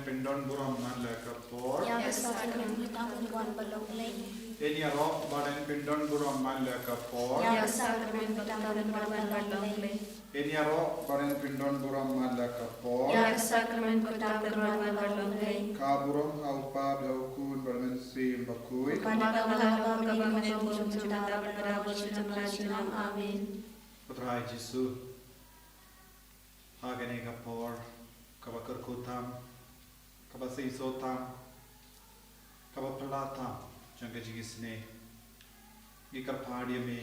pindon buram man le kapor. Ya sakramen pertanggungan balong lay. Ini ro badan pindon buram man le kapor. Ya sakramen pertanggungan balong lay. Ini ro badan pindon buram man le kapor. Ya sakramen pertanggungan balong lay. Kaburam aupa blaukun barmen sim bakui. Panagalaga kami menjum juta berkarabu juta amin. Putra Yesus. Agane kapor. Kabakar kutam, kabasi sotam, kabapalatam, jangka jigisne. Ikar padi me,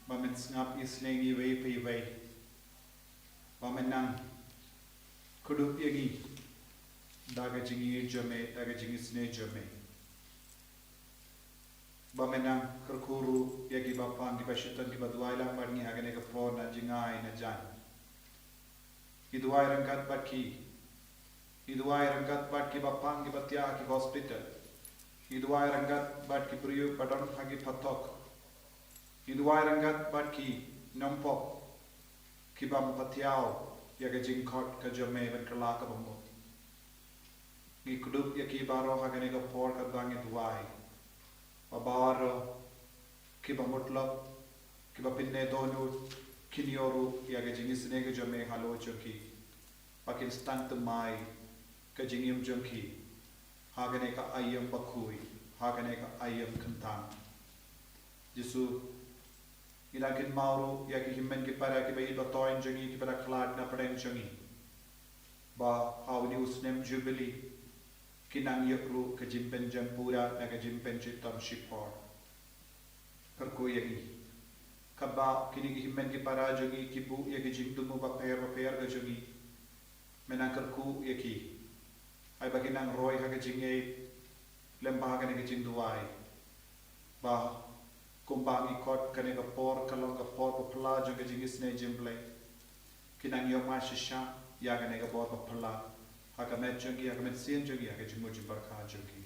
bamen ngap islengi wei pi wei. Bamen nang kudup yagi, daga jingi jame, daga jigisne jame. Bamen nang kerkuru yagi bapan di pasyitan di baduailang barni agane kapor na jingai na jan. Iduai rangkat baki. Iduai rangkat bat ki bapang ki batya ki hospital. Iduai rangkat bat ki priyu padon hagi patok. Iduai rangkat bat ki nampok ki bam patyao ya ke jingkot ke jome ban kala ka bambo. Ni kudup ya ki baro hagane ka por ka bang iduai. Babaro ki bamutlap ki bapinne donu kinioru ya ke jingisne ke jome halo choki. Pakistan temai kajingim jengki hagane ka ayam bakui hagane ka ayam kentang Yesu ilakin mauru ya ki himmen ki para ki bai batoin jengi ki para khlad na padeng jengi ba hauni usnem jubilee kinang yakru kajimpen jampura na kajimpen chitam shipor karko yagi kaba kini ki himmen ki para jengi ki bu ya ki jingtumu ba per ga jengi menakarku yaki ay baginang roy haga jingay lembaga ni gijing duway ba kumbang ikot kani ka por kalong ka por papla jo gijing isne jimble kinang yo mashisha ya gane ka por papla haga met jogi haga met sien jogi haga jingo jimbarka jogi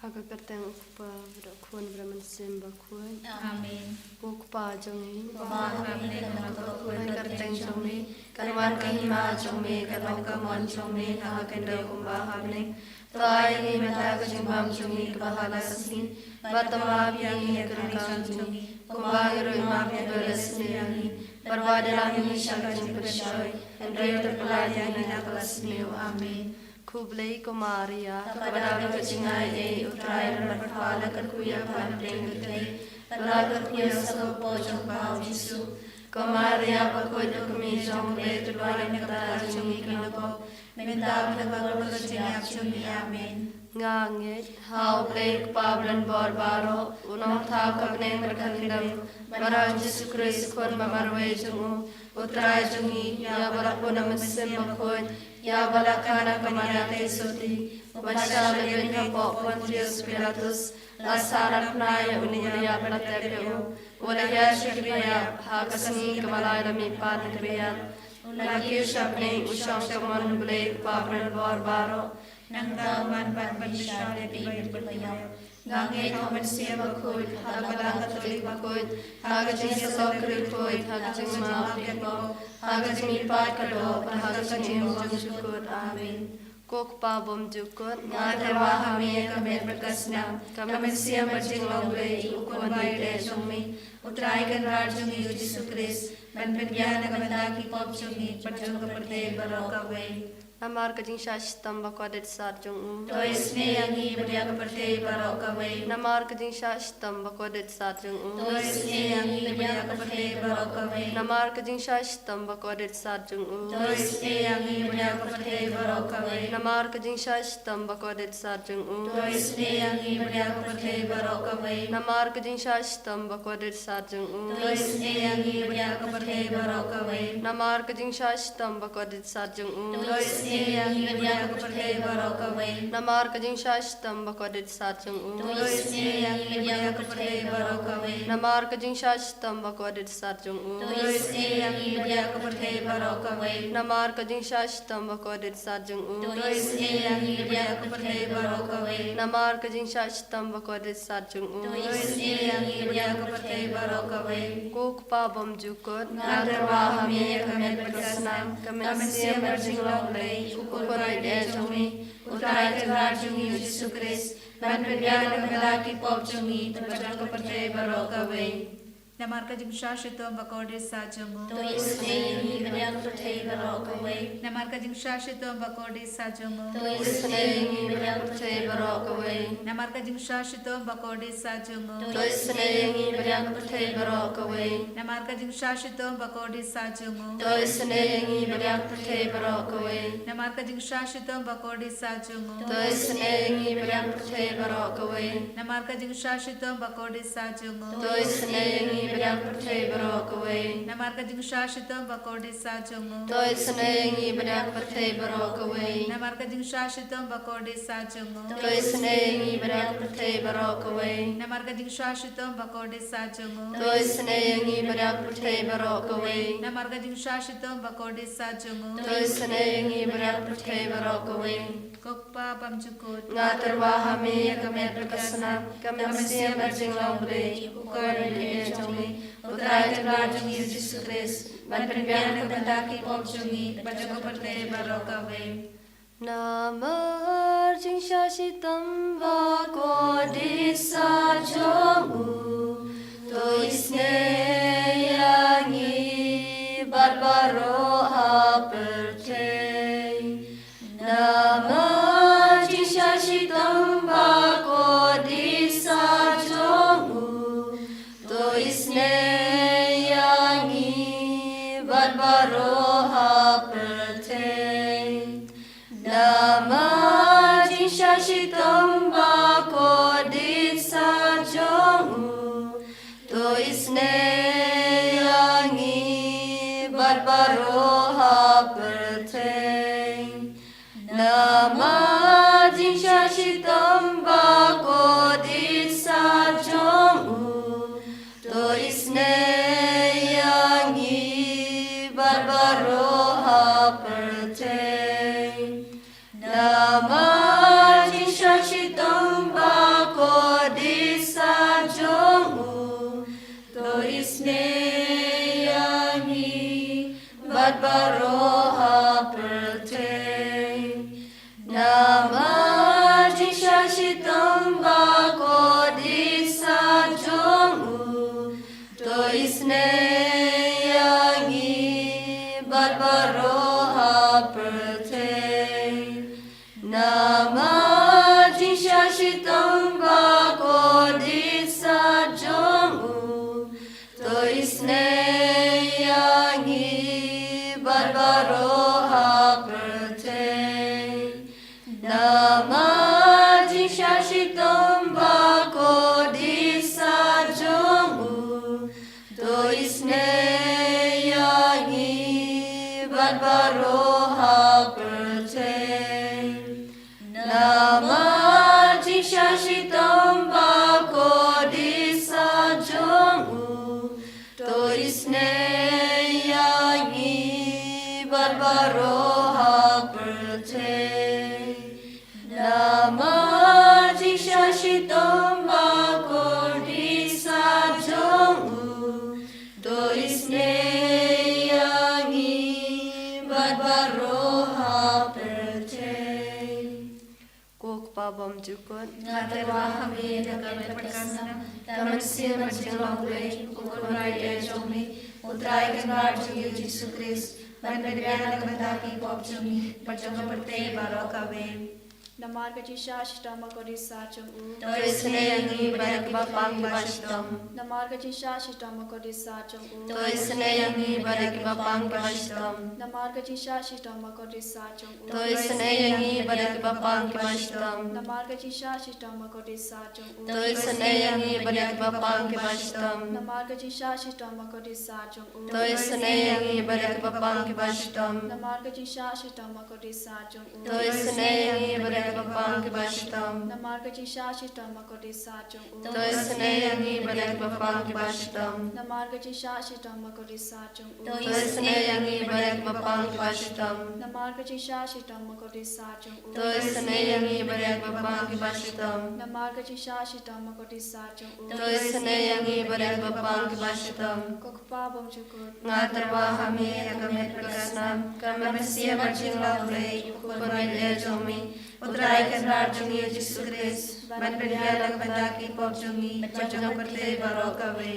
haga kerteng ukpa brakun braman simba kuai Amin. ukpa jongi Bapak kami dengan kuai kerteng jongi karwan kahima jongi karwan kamon jongi haga kende kumba habne toai ni meta ka jimbam jongi bahala sini batama biangi kerang jongi kumba yero ima biangi sini perwadala ni shaka jimpashoy andre terpelai ni akalasni amin Kublai Kumaria, kepada kejingai utrai dan berfala kerkuya pandeng gede, beragar kuya selopo jongpau Yesu. Kumaria bakoi dokumi jongre terluai nekata jungi kinopo, minta mendapat kejingap jungi amin. Nganget, hau blai kepablan barbaro, unong tau kabneng berkandang, barang Yesu Kristus kon mamarwe jungu, utrai jungi, ya balapuna mesim bakoi, ya balakana kamanate suti ubasha lebeni po Pontius Pilatus lasara pnaya uniya pratepyo ulaya shikriya hakasni kamalaya mi pan kriya ulaki shapne ushang kaman bule papran barbaro Nangdaman panpanisya lebih berbayar. Ngange kaman siya bakod, hagalang katolik bakod, hagajing sa sokri koid, hagajing maapit mo, hagajing ipat kado, hagajing imong syukur. Amin. Kok pa bom jukot, Nga dewa kami kami berkas na, kami siya berjinglong lay, ukon bayle jumi, utray kan rajungi Yesu Kristus, manpagyan na kamandaki pop jumi, pagjung kapatid barokaway. Namar kajing shashtam bakwadet sarjung To isne yangi berdia kapatid barokaway. Namar kajing shashtam bakwadet sarjung To isne yangi berdia kapatid barokaway. Namar kajing shashtam bakwadet sarjung To isne yangi berdia kapatid barokaway. Namar kajing shashtam bakwadet sarjung To isne yangi berdia kapatid barokaway. Namar kajing shashtam bakwadet sarjung To isne yangi berdia kapatid barokaway. Namar kajing shashtam bakwadet sarjung To isne yangi berdia kapatid barokaway. Namar kajing shashtam bakwadet sarjung To isne yangi berdia kapatid barokaway. Namar kajing shashtam bakwadet sarjung To isne yangi berdia kapatid barokaway. Namar kajing shashtam bakwadet sarjung To isne yangi berdia kapatid barokaway. Namar kajing shashtam bakwadet sarjung To isne yangi berdia kapatid barokaway. Kok pa bom jukot Nga dewa kami berkas na, kami siya berjinglong lay, wei, ukurai de jumi, utrai kelar jumi Yesus Kristus, ban perbiana kemelaki pop jumi, terpajang kepercaya baroka wei. Namarka jing shashito bakode sajongo. To isne beriang percaya baroka wei. Namarka jing shashito bakode sajongo. To isne beriang percaya baroka wei. Namarka jing shashito bakode sajongo. To isne beriang percaya baroka wei. Namarka jing shashito bakode sajongo. To isne beriang percaya baroka wei. Namarka jing shashito bakode sajongo. To isne beriang percaya baroka wei. Namarka jing shashito bakode sajongo. To isne beriang percaya baroka wei. Namarka jing shashito bakode sajongo. To isne beriang percaya baroka wei. Namarka jing shashito bakode sajongo. To isne beriang percaya baroka wei. Namarka jing shashito bakode sajongo. To isne beriang percaya baroka wei. Namarka jing shashito bakode sajongo. To isne beriang percaya baroka wei. Kokpa pamjukut. Ngatar wahami kami berkesenang kami mesti berjinglau beri ukar di jami utrai kelar jami Yesus Kristus ban perbiana kebendaki pop jami Bajago perte baroka wei. Namar jing shashitam bako disa jomu to isne yangi barbaro haperte Namar jing shashitam bako disa jomu to isne yangi barbaro haperte Nama jing shashitam bako disa jomu to isne yangi barbaro haperte Nama jing shashitam bako disa jomu to isne yangi barbaro haperte Nama jing shashitam bako disa jomu to isne yangi barbaro haperte Nama jing shashitam bako disa jomu to isne yangi barbaro haperte Nama jing shashitam bako disa jomu to isne yangi barbaro haperte Nama jing shashitam bako disa jomu to isne yangi barbaro haperte Nama jing shashitam bako disa jomu to isne yangi barbaro haperte Nama jing shashitam bako disa jomu to isne yangi barbaro haperte Kok pabam jukut Ngatar wahami kami berkesenang kami mesti berjinglau beri ukurai de jami utrai kelar jami Yesus Kristus ban perbiana kebendaki pop jami Bajago perte baroka wei. Namarga jisha shitama kori sacham u. to isne yangi bapang bashtam Namarga jisha shitama kori sacham u. to isne yangi bapang bashtam Namarga jisha shitama kori sacham u. to isne yangi bapang bashtam Namarga jisha shitama kori sacham u. to isne yangi bapang bashtam Namarga jisha shitama kori sacham u. to isne yangi bapang bashtam Namarga jisha shitama kori sacham u. to isne yangi bapang bapang kibashitam. Namar kecisa sistem makodisa jong u. Toi sene yangi badak bapang kibashitam. Namar kecisa sistem makodisa jong u. Toi sene yangi badak bapang kibashitam. Namar kecisa sistem makodisa jong u. Toi sene yangi badak bapang kibashitam. Namar kecisa sistem makodisa jong u. Toi sene yangi badak bapang kibashitam. Kokpa bom cukut. Ngatarwa kami agamet pragasnam. Kami Mesia majing laulay ukupon mele jomi. Utray kasar jungi Yesus Kristus. Ban pendialang pendaki pop jungi. Pajang pertei barokawe.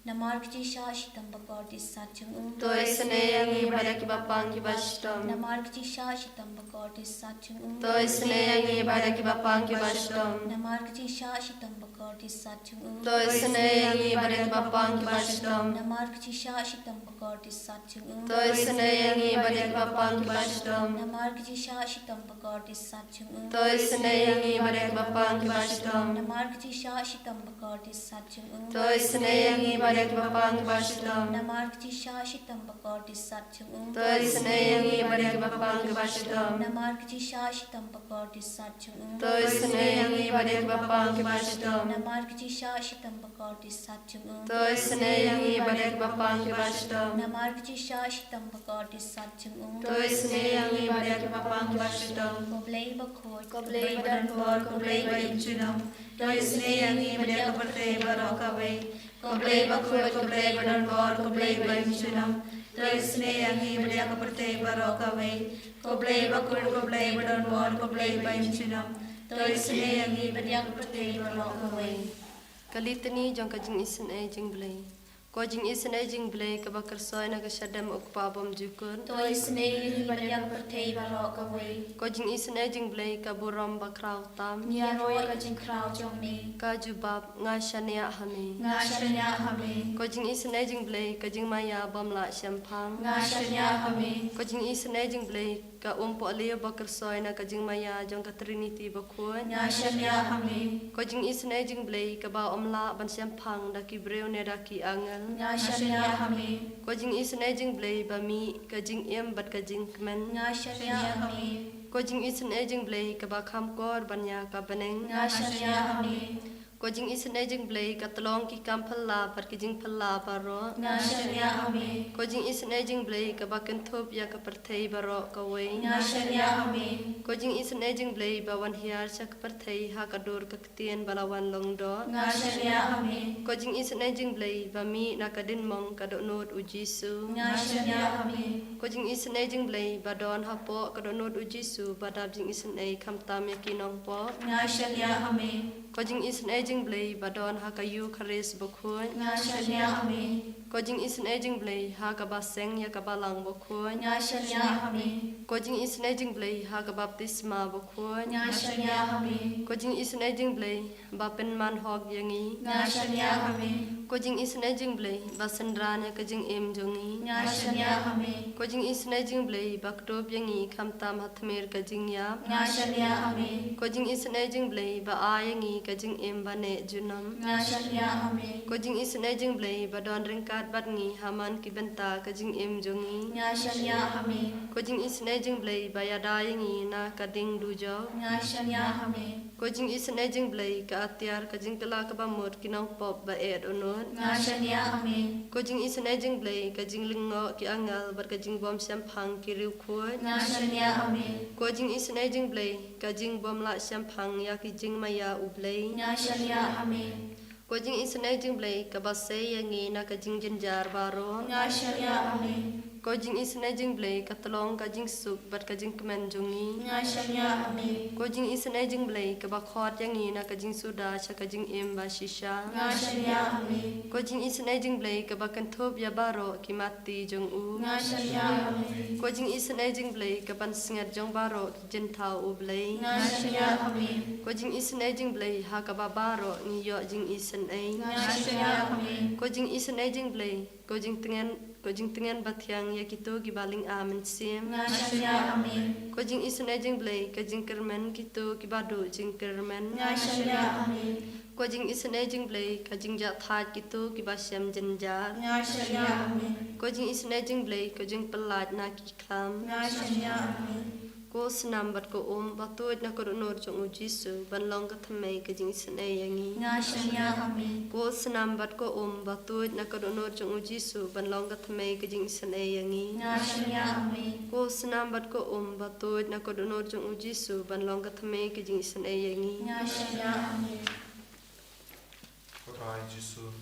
Namar kecisa shitam bakodi sachung u. Toi sene yangi badak bapang kibashitam. Namar kecisa shitam bakodi sachung u. Toi sene yangi badak bapang kibashitam. Namar kecisa shitam bakodi sachung u. Toi sene yangi badak bapang kibashitam. Namar kecisa shitam bakodi sachung u. Toi sene yangi badak bapang kibashitam. Namar kecisa shitam bakodi sachung u. Toi sene yangi badak bapang kibashitam. Namar kecisa shitam bakodi sachung u. Toi sene yangi badak bapang kibashitam. Namar kecisa shitam bakodi sachung u. Toi sene yangi badak bapang kibashitam. Namar kecisa shitam bakodi sachung u. Toi sene yangi badak bapang kibashitam. Namar kecisa shitam bakodi sachung u. Toi sene yangi badak bapang kibashitam. Namar kecisa shitam bakodi sachung u. Toi sene yangi badak bapang kibashitam. Koblay bakod, Koblay badan bor, koblay bayin chunam. Toi sene yangi badak pertei barokawe. Koblay bakod, koblay badan bor, koblay bayin chunam. Toi sene yangi badak pertei barokawe. Koblay bakod, koblay badan bor, koblay bayin chunam. Toi sene yangi badak pertei barokawe. Kalitani jong kajing isen e jing blay. Ko jing isen e jing blay ka bakar soy na ka syadam ukpa bom jukun. Toi sene badak pertei barokawe. Ko jing isen e jing blay ka buram bakraw tam. Nia roy kajing kraw jong ni. Ka jubab nga syania hami. Nga shanya hame. Ko jing isen e jing blay ka jing maya bom la syampang. Nga shanya hame. Ko jing isen e jing blay ka umpo aliya bakar soy na ka jing maya jong ka trinity bakun. Nga shanya hame. Ko jing isen e jing blay ka ba omla ban syampang da ki breu ne da ki angal. Nga shanya hame. Ko jing isen e jing blay ba mi ka jing em bat ka jing kmen. Nga shanya hame. Ko jing isen e jing blay ka ba kham kor banya ka baneng. Nga shanya hame. Ko jing isen e jing blay ka tolong ki kam phalla par ki jing phalla baro. Nga shanya hame. Ko jing isen e jing blay ka ba kenthop ya ka parthei baro ka wei. Nga shanya hame. Ko jing isen e jing blay ba wan hiar sa ka parthei ha ka dur ka ktien balawan longdo. Nga shanya hame. Ko jing isen e jing blay ba mi na ka din mong ka do not u Jisu. Nga shanya hame. Ko jing isen e jing blay ba don ha po ka do not u Jisu ba dab jing isen e kham tam ya ki nong po. Nga shanya hame. Ko jing isen e jing blay ba don ha ka yu khares bakhun. Nga shanya hame. Ko jing isen e jing blay ha ka ba seng ya ka ba lang bakhun. Nga shanya hame. Ko jing isen e jing blay ha ka baptisma bakhun. Nga shanya hame. Ko jing isen e jing blay ba pen man hog yangi. Nga shanya hame. Ko jing isen e jing blay ba sendran ya ka jing em jongi. Nga shanya hame. Ko jing isen e jing blay ba ktop yangi kham tam hatmer ka jing yap. Nga shanya hame. Ko jing isen e jing blay ba a yangi ka jing em ba ne junam. Nga shanya hame. Ko jing isen e jing blay ba don ringkat bat ngi haman ki benta ka jing em jongi. Nga shanya hame. Ko jing isen e jing blay ba ya da yangi na ka ding du jo. Nga shanya hame. Ko jing isen e jing blay ka atiar ka jing tala ka ba mot ki nong pop ba et onot. Nga shanya hame. Ko jing isen e jing blay ka jing lingo ki angal bar ka jing bom syampang ki riu khot. Nga shanya hame. Ko jing isen e jing blay ka jing bom la syampang ya ki jing maya u blay. Nga shanya hame. Ko jing isen e jing blay ka ba se yangi na ka jing jinjar baro. Nga shanya hame. Ko jing isen e jing blay ka tolong ka jing sup bar ka jing kemen jongi. Nga shanya hame. Ko jing isen e jing blay ka ba khot yangi na ka jing suda cha ka jing em ba shisha. Nga shanya hame. Ko jing isen e jing blay ka ba kenthop ya baro ki mati jong u. Nga shanya hame. Ko jing isen e jing blay ka ban singat jong baro ki jin thau u blay. Nga shanya hame. Ko jing isen e jing blay ha ka ba baro ni yo jing isen e. Nga shanya hame. Ko jing isen e jing blay ko jing tengen bathyang ya kitu ki baling amen sim. Nga shanya hame. Ko jing isen e jing blay ka jing kermen kitu ki badu jing kermen. Nga shanya hame. Ko jing isen e jing blay ka jing ja that kitu ki ba syam jenjar. Nga shanya hame. Ko jing isen e jing blay ka jing pelat na ki klam. Nga shanya hame. Ko Ko senam bat ko batuit na korunor jong ujisu ban long ka thamai ka jing sene yangi. Nga shanya hami. Ko senam bat ko batuit na korunor jong ujisu ban long ka thamai ka jing sene yangi. Nga shanya hami. Ko senam bat ko batuit na korunor jong ujisu ban long ka thamai ka jing sene yangi. Nga shanya hami. Kodrai Jesu.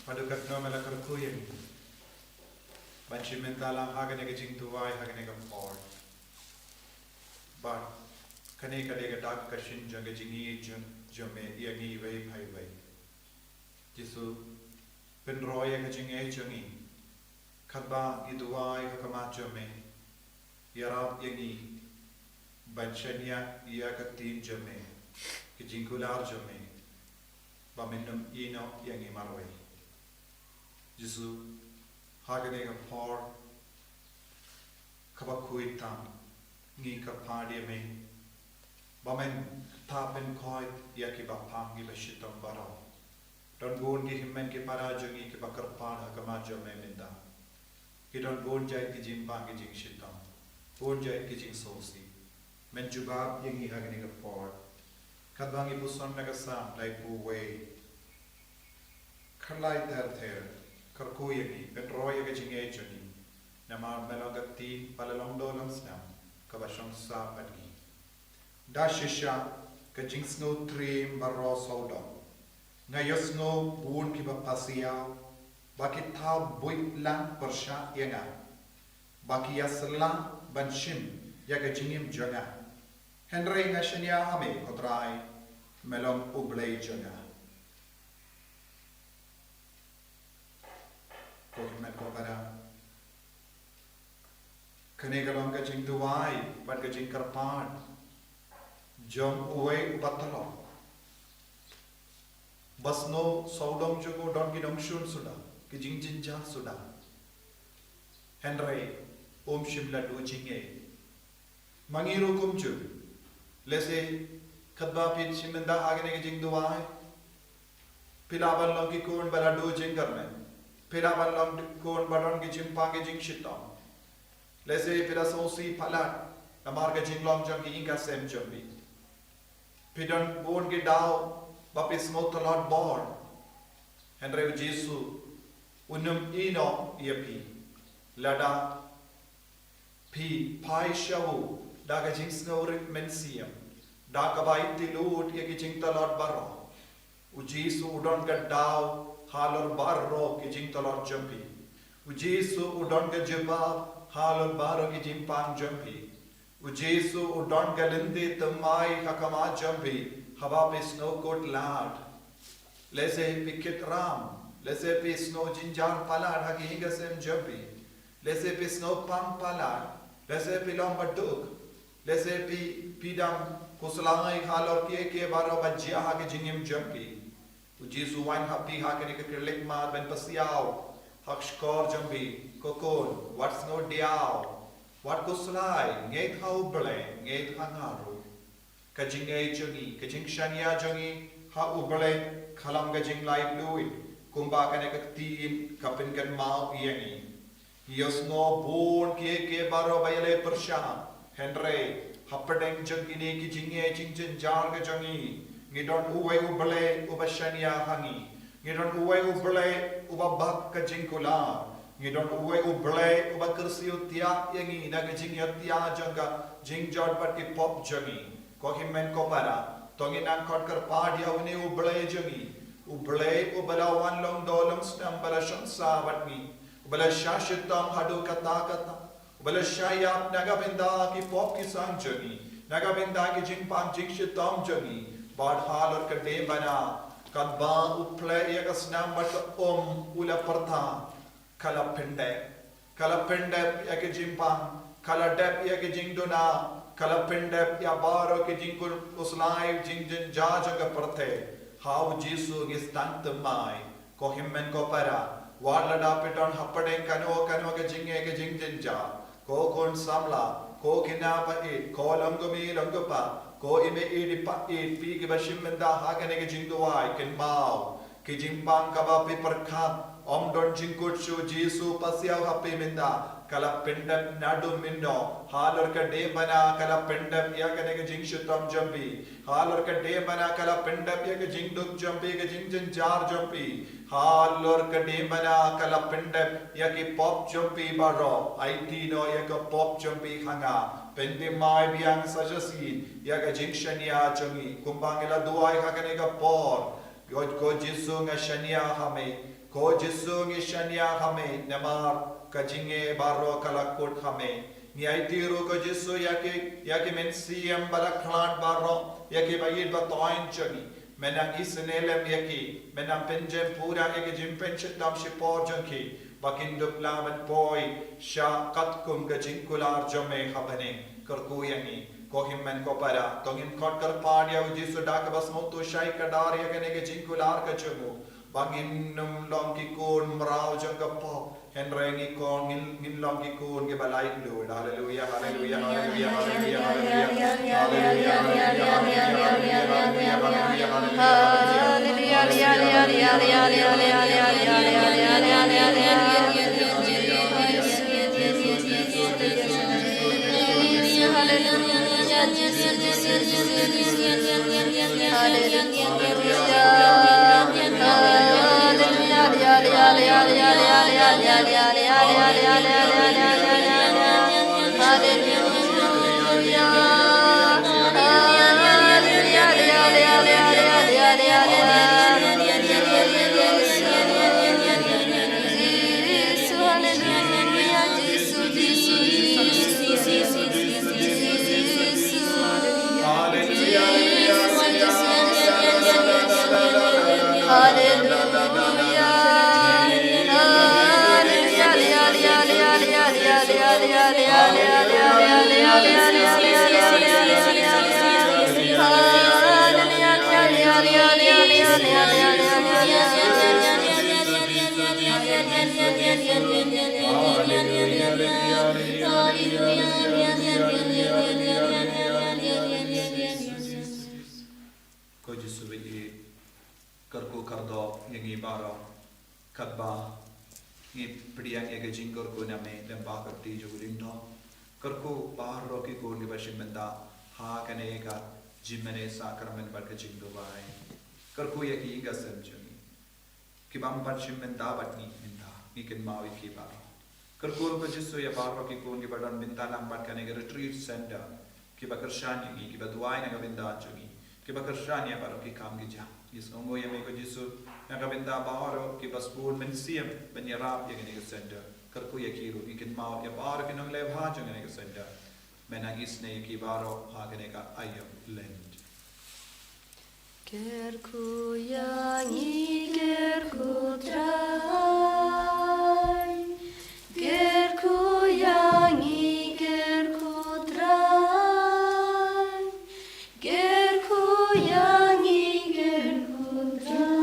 Padukat no mela karkuyen. Banchi mentalang hagane ka jing tuwai hagane ka por. But kane ka dega dak ka shin jang jingi jame yangi wei pai wei. Jesu pen roya ka jingi jangi. Kadba iduwai ka kama jame. Yarab yangi. Banchanya iya ka tin jame. Ka jingkular jame. Baminum ino yangi marwei. Jesu hagane ka por kabakui tam ngi ka party me bamen tapen koi yaki bapam gi bashitong baro don gon gi himmen ki para jungi ki bakar pana kama jo me minda ki don gon jai ki jim bang gi jing shitong gon jai ki jing sosi men jubab yangi hagane ka por kadbangi puson naga sam lai pu we khalai ter karkuyagi petroya ga jinge jani namar melogati palalong dolang snam kabashong sa padgi da shisha ka jingsno trim barro sodo ngayos no bun ki bapasiya baki tha buit lang persha yenga baki yasla banshim yaga jingim jaga henry ngashnya ame kodrai melong ublay jaga Kohimen ko para kane galong ka jing duwai bat ka jing karpan jom uwe batalo basno saudong jogo don ki dong shun suda ki jing jinja suda henry shimla do jinge mangiru kumju lese khadba pit shimenda agane ki jing duwai pilaban long ki kon bala do jing karne Piraban long kon baron ki jimpa ki jing shitong. Lese pira sosi palat namar ka jing long jang ki inga sem jambi. Pidon bon ki dao bapis motalot born. Henry Jesu unum ino iapi lada pi pai shawu da ka jing snorik mensiam da ka bai tilut ye ki jing talot baro. U Jesu udon ka dao halor barro ki jing talor jampi. U Jesu udon ga jibab halor barro ki jing pang jampi. U Jesu udon ga linde tamai hakama jampi. Haba pe snow coat lad. Lese pikit ram. Lese pe snow jinjar palad haki hinga sem jampi. Lese pe snow pang palad. Lese pe lomba duk. Lese pe pidam kusalangai halor ke barro bajia haki jingim jampi. Jesu wine happy hakene ke kirlik ma ben pasiao hak skor jambi kokon what's no diao what kuslai ngeit hau ble ngeit hangaru kajing ei jongi kajing shania jongi ha uble khalam kajing lai fluid kumba kane ke tin kapin kan mau yangi yosno bon ke baro bayale persha henry hapadeng jongi ne ki jinge jingjin jar ke jongi ngidon uwe ubale ubashania hangi ngidon uwe ubale ubabak ka jingkula ngidon uwe ubale ubakursi utia yangi naga jingyatia janga jingjod pat ki pop jangi ko himmen ko para tongi nan kot kar padia une ubale jangi ubale ubala wan long dolong stam bala shansa watni ubala shashitam hadu kata ubala shayap naga binda ki pop ki sang jangi naga binda ki jingpang jingshitam jangi Bad halor ka de bana kadba uple ya kasnam bat ula partha kala pende ya ke jimpang kala dep ya ke jingdona kala pende ya baro ke jingkul uslai jingjin jajaga parthe how Jesu is tant mai ko himmen ko para wala da piton happadeng kano ke jingjin ja ko kon samla ko kinapa it ko langumi langapa ko ime edi pa it pi ke bashim menda hagane ke jingduai ken mau ke jimpang ka ba pi perkhat om don jingkut shu Jesu pasiaw happy menda kalapindam nadumindo halor ka de bana kalapindam ya ka ne jing shutam jambi halor ka de bana kalapindam ya ka jing duk jambi ka jing jin jar jambi halor ka de bana kalapindam ya ki pop jambi baro it no ya ka pop jambi hanga Pendi mai biang sajasi ya ka jing shania changi kumbangila duai ka ne ka por God ko jisu nga shania hame ko jisu ngi shania hame namar ka jinge baro kalakut hame ni aitiru ko jisu ya ke mensiam balaklan baro ya ke bayid batoin changi menang isnelem ya ke menang penjem pura ya ke jimpen chitam shipor janki Bakindup laman poi sha katkum ka jinkular jame habane karkuyangi kohimmen ko para tongin kot kar padia ujisu dak bas motu shai kadar ya kene ke jinkular ka chumu banginnum longi kun mrau jangka po henrengi kon min longi kun ke balai lu haleluya haleluya haleluya haleluya Kadba ni priang ega jingkor ko name lemba kapti jogulindo karko bahro ki ko ni bashimenda ha kane ka jimene sakramen barka jingdo bai karko ye ki inga semjani ki bam bashimenda batni minda ni ken mawi ki baro karko ko jisso ya bahro ki ko ni badan minta lam barka ne retreat center ki bakarshani ki badwai na gavinda jogi ki bakarshani baro ki kam gi ja is ongo ye me ko jisso Nakabenda baharo ki baspur mensiam benyarap yang ini kesenda kerku ya kiru ikin mau ya baharo kinong lev hajang ini kesenda menang isne ki baro hagane ka ayam lend kerku yangi kerku trai kerku yangi kerku trai kerku yangi kerku trai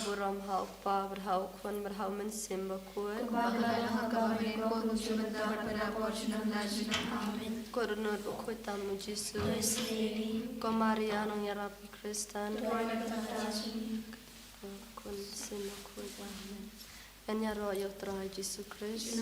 Buram hau pa berhau kwan berhau mensim bakul korunur ukoi tamu Jisu ko Maria nong yarapi Kristan kun sim bakul amen en yaro yo tra Jisu Kristus